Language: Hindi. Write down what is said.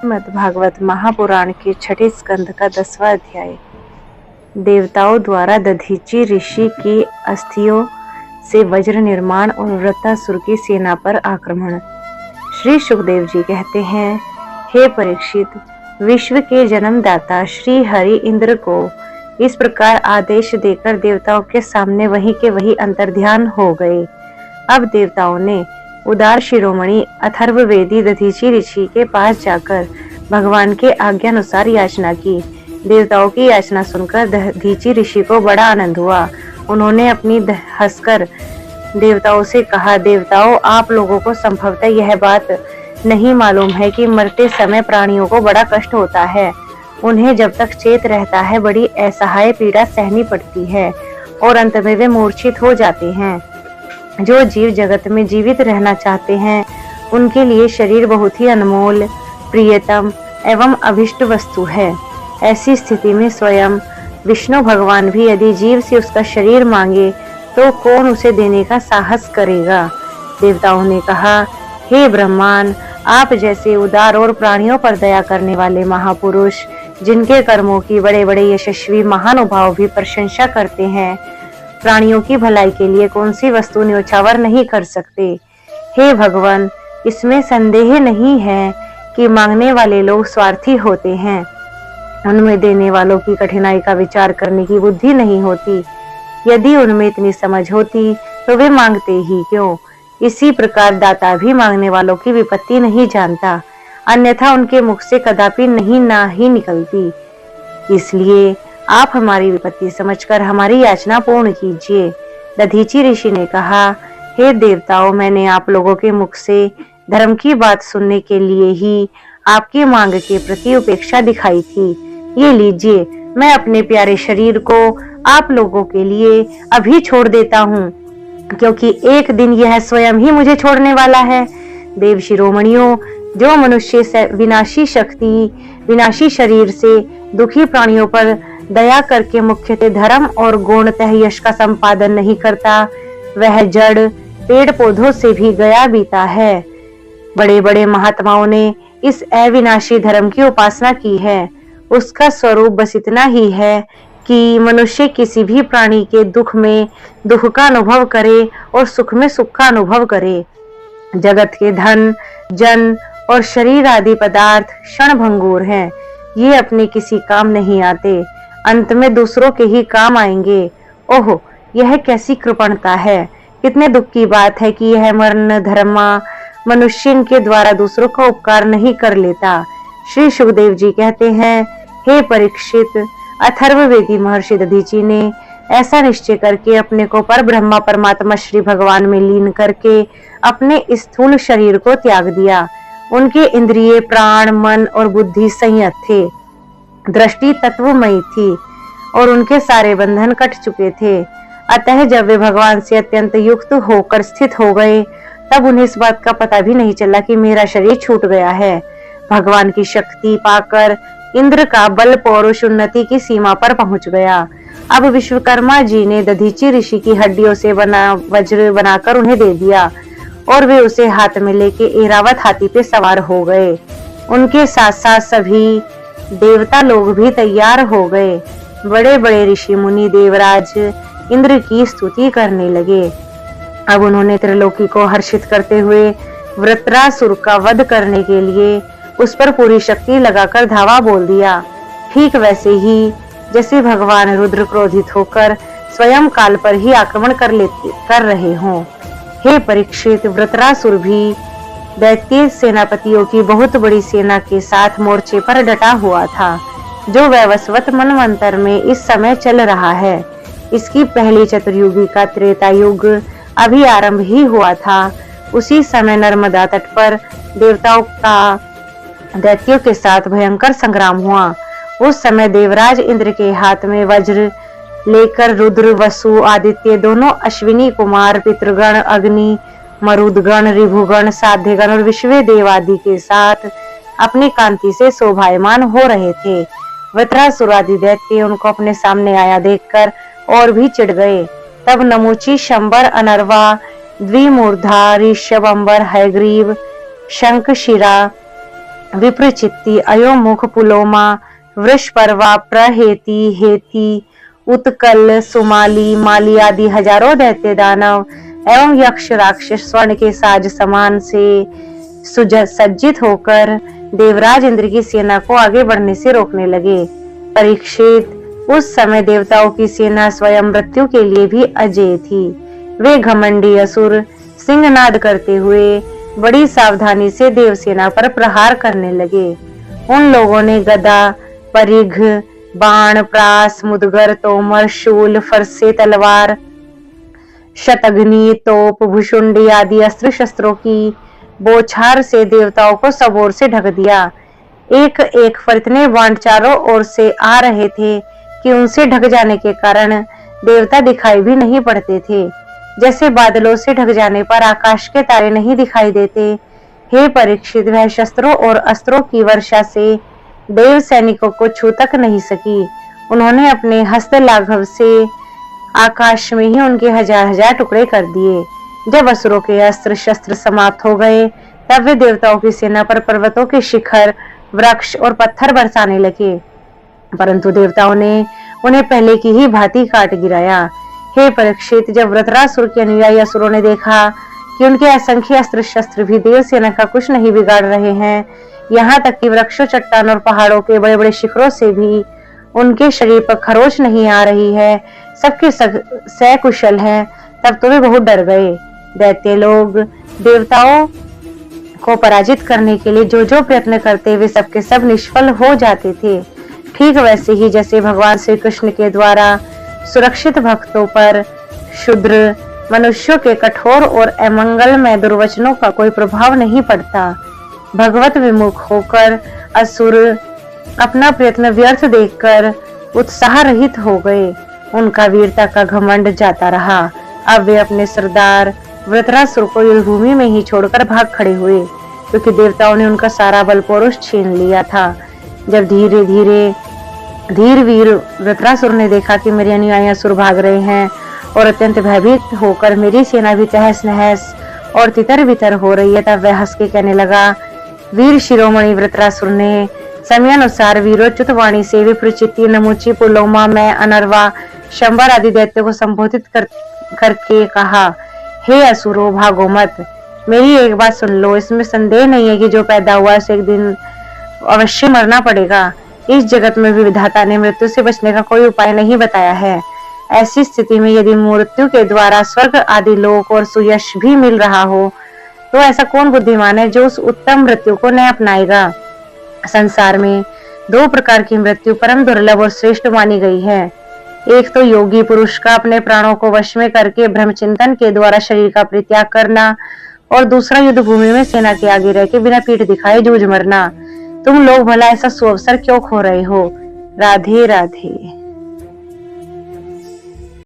श्रीमद् भागवत महापुराण के छठे स्कंद का 10वां अध्याय। देवताओं द्वारा दधीचि ऋषि की अस्थियों से वज्र निर्माण और वृत्रासुर की सेना पर आक्रमण। श्री सुखदेव जी कहते हैं, हे परीक्षित, विश्व के जन्मदाता श्री हरि इंद्र को इस प्रकार आदेश देकर देवताओं के सामने वहीं के वहीं अंतर्ध्यान हो गए। अब देवताओं ने उदार शिरोमणि अथर्ववेदी दधीचि ऋषि के पास जाकर भगवान के आज्ञानुसार याचना की। देवताओं की याचना सुनकर दधीचि ऋषि को बड़ा आनंद हुआ। उन्होंने अपनी हंसकर देवताओं से कहा, देवताओं, आप लोगों को संभवतः यह बात नहीं मालूम है कि मरते समय प्राणियों को बड़ा कष्ट होता है। उन्हें जब तक चेत रहता है बड़ी असहाय पीड़ा सहनी पड़ती है और अंत में वे मूर्छित हो जाते हैं। जो जीव जगत में जीवित रहना चाहते हैं उनके लिए शरीर बहुत ही अनमोल, प्रियतम एवं अभिष्ट वस्तु है। ऐसी स्थिति में स्वयं विष्णु भगवान भी यदि जीव से उसका शरीर मांगे तो कौन उसे देने का साहस करेगा। देवताओं ने कहा, हे ब्रह्मांड, आप जैसे उदार और प्राणियों पर दया करने वाले महापुरुष, जिनके कर्मों की बड़े बड़े यशस्वी महानुभाव भी प्रशंसा करते हैं, प्राणियों की भलाई के लिए कौन सी वस्तु न्योछावर नहीं कर सकते। हे भगवान, इसमें संदेह नहीं है कि मांगने वाले लोग स्वार्थी होते हैं। उनमें देने वालों की कठिनाई का विचार करने की बुद्धि नहीं होती। यदि उनमें इतनी समझ होती तो वे मांगते ही क्यों। इसी प्रकार दाता भी मांगने वालों की विपत्ति नहीं जानता, अन्यथा उनके मुख से कदापि नहीं ना ही निकलती। इसलिए आप हमारी विपत्ति समझकर हमारी याचना पूर्ण कीजिए। दधीचि ऋषि ने कहा, हे देवताओं, मैंने आप लोगों के मुख से धर्म की बात सुनने के लिए ही आपकी मांग के प्रति उपेक्षा दिखाई थी। ये लीजिए, मैं अपने प्यारे शरीर को आप लोगों के लिए अभी छोड़ देता हूँ, क्योंकि एक दिन यह स्वयं ही मुझे छोड़ने वाला है। देव शिरोमणियों, जो मनुष्य विनाशी शरीर से दुखी प्राणियों पर दया करके मुख्यतः धर्म और गुणतः यश का संपादन नहीं करता, वह जड़ पेड़ पौधों से भी गया बीता है। बड़े बड़े महात्माओं ने इस अविनाशी धर्म की उपासना की है। उसका स्वरूप बस इतना ही है कि मनुष्य किसी भी प्राणी के दुख में दुख का अनुभव करे और सुख में सुख का अनुभव करे। जगत के धन, जन और शरीर आदि पदार्थ क्षणभंगुर हैं। ये अपने किसी काम नहीं आते, अंत में दूसरों के ही काम आएंगे। ओह, यह कैसी कृपणता है। कितने दुख की बात है कि यह मरण धर्मा मनुष्य के द्वारा दूसरों का उपकार नहीं कर लेता। श्री सुखदेव जी कहते हैं, हे परीक्षित, अथर्ववेदी महर्षि दधीचि ने ऐसा निश्चय करके अपने को पर ब्रह्मा परमात्मा श्री भगवान में लीन करके अपने स्थूल शरीर को त्याग दिया। उनके इंद्रिय, प्राण, मन और बुद्धि संयत थे, दृष्टि तत्वमयी थी और उनके सारे बंधन कट चुके थे। अतः जब वे भगवान से अत्यंत युक्त होकर स्थित हो गए, तब उन्हें इस बात का पता भी नहीं चला कि मेरा शरीर छूट गया है। भगवान की शक्ति पाकर इंद्र का बल पौरुष उन्नति की सीमा पर पहुंच गया। अब विश्वकर्मा जी ने दधीचि ऋषि की हड्डियों से बना वज्र बनाकर उन्हें दे दिया और वे उसे हाथ में लेके ऐरावत हाथी पे सवार हो गए। उनके साथ साथ सभी देवता लोग भी तैयार हो गए। बड़े बड़े ऋषि मुनि देवराज इंद्र की स्तुति करने लगे। अब उन्होंने त्रिलोकी को हर्षित करते हुए वृत्रासुर का वध करने के लिए उस पर पूरी शक्ति लगाकर धावा बोल दिया। ठीक वैसे ही जैसे भगवान रुद्र क्रोधित होकर स्वयं काल पर ही आक्रमण कर रहे हों। हे परीक्षित, वृत्रासुर भी दैत्य सेनापतियों की बहुत बड़ी सेना के साथ मोर्चे पर डटा हुआ था, जो वैवस्वत मनवंतर में इस समय चल रहा है। इसकी पहली चतुर्युगी का त्रेता युग अभी आरंभ ही हुआ था। उसी समय नर्मदा तट पर देवताओं का दैत्यों के साथ भयंकर संग्राम हुआ। उस समय देवराज इंद्र के हाथ में वज्र लेकर रुद्र, वसु, आदित्य दोनों अश्विनी कुमार, पितृगण, अग्नि, मरुदगण, ऋभुगण, साध्यगण और विश्व देव आदि के साथ अपनी कांति से शोभायमान हो रहे थे। वृत्रासुर आदि दैत्य उनको अपने सामने आया देखकर और भी चिढ़ गए। तब नमूची, शंबर, अनर्वा, द्विमूर्धा, ऋषभ, अंबर, हयग्रीव, शंखशिरा, विप्रचित्ति, अयोमुख, पुलोमा, वृषपर्वा, प्रहेति, हेति, उत्कल, सुमाली, माली आदि हजारों दैत्य दानव एवं यक्ष राक्षस स्वर्ण के साज समान से सज्जित होकर देवराज इंद्र की सेना को आगे बढ़ने से रोकने लगे। परीक्षित, उस समय देवताओं की सेना स्वयं मृत्यु के लिए भी अजेय थी। वे घमंडी असुर सिंहनाद करते हुए बड़ी सावधानी से देवसेना पर प्रहार करने लगे। उन लोगों ने गदा, परिघ, बाण, प्रास, मुदगर, तोमर, शूल, फरसे, तलवार, शतघ्नि, तोप, भुशुंडी आदि अस्त्र शस्त्रों की बौछार से देवताओं को सब ओर से ढक दिया। एक एक फरतने बाण चारों ओर से आ रहे थे कि उनसे ढक जाने के कारण देवता दिखाई भी नहीं पड़ते थे। जैसे बादलों से ढक जाने पर आकाश के तारे नहीं दिखाई देते। हे परीक्षित, वह शस्त्रों और अस्त्रों की वर्षा से देव सैनिकों को छू तक नहीं सकी। उन्होंने अपने हस्त लाघव से आकाश में ही उनके हजार हजार टुकड़े कर दिए। जब असुरों के अस्त्र शस्त्र समाप्त हो गए, तब वे देवताओं की सेना पर पर्वतों के शिखर, वृक्ष और पत्थर बरसाने लगे, परंतु देवताओं ने उन्हें पहले की ही भांति काट गिराया। हे परीक्षित, जब वृत्रासुर के अनुयायी असुरों ने देखा कि उनके असंख्य अस्त्र शस्त्र भी देव सेना का कुछ नहीं बिगाड़ रहे हैं, यहाँ तक कि वृक्षों, चट्टान और पहाड़ों के बड़े बड़े शिखरों से भी उनके शरीर पर खरोच नहीं आ रही है, सबके सकुशल हैं, तब तो वे बहुत डर गए। दैत्य लोग देवताओं को पराजित करने के लिए जो जो प्रयत्न करते, वे सबके सब निष्फल हो जाते थे। ठीक वैसे ही जैसे भगवान श्री कृष्ण के द्वारा सुरक्षित भक्तों पर शूद्र मनुष्यों के कठोर और अमंगलमय दुर्वचनों का कोई प्रभाव नहीं पड़ता। भगवत विमुख होकर असुर अपना प्रयत्न व्यर्थ देखकर उत्साह रहित हो गए। उनका वीरता का घमंड जाता रहा। अब वे अपने सरदार वृत्रासुर को युद्धभूमि में ही छोड़कर भाग खड़े हुए, क्योंकि देवताओं ने उनका सारा बल पौरुष छीन लिया था। जब धीरे धीरे धीर वीर वृत्रासुर ने देखा कि मेरे अनुयायी असुर भाग रहे हैं और अत्यंत भयभीत होकर मेरी सेना भी तहस नहस और तितर बितर हो रही है, तब वह हंस के कहने लगा। वीर शिरोमणि वृत्रासुर ने समयानुसार वीरोचित वाणी से विप्रचिति, नमुची, पुलोमा, मैं, अनर्वा, शंबर आदि दैत्यों को संबोधित करके कहा, हे असुरो, भागो मत। मेरी एक बात सुन लो, इसमें संदेह नहीं है कि जो पैदा हुआ उसे एक दिन अवश्य मरना पड़ेगा। इस जगत में भी विधाता ने मृत्यु से बचने का कोई उपाय नहीं बताया है। ऐसी स्थिति में यदि मृत्यु के द्वारा स्वर्ग आदि लोक और सुयश भी मिल रहा हो, तो ऐसा कौन बुद्धिमान है जो उस उत्तम मृत्यु को न अपनाएगा। संसार में दो प्रकार की मृत्यु परम दुर्लभ और श्रेष्ठ मानी गई है। एक तो योगी पुरुष का अपने प्राणों को वश में करके ब्रह्मचिंतन के द्वारा शरीर का परित्याग करना, और दूसरा युद्ध भूमि में सेना के आगे रह के बिना पीठ दिखाए जूझ मरना। तुम लोग भला ऐसा सुअवसर क्यों खो रहे हो। राधे राधे।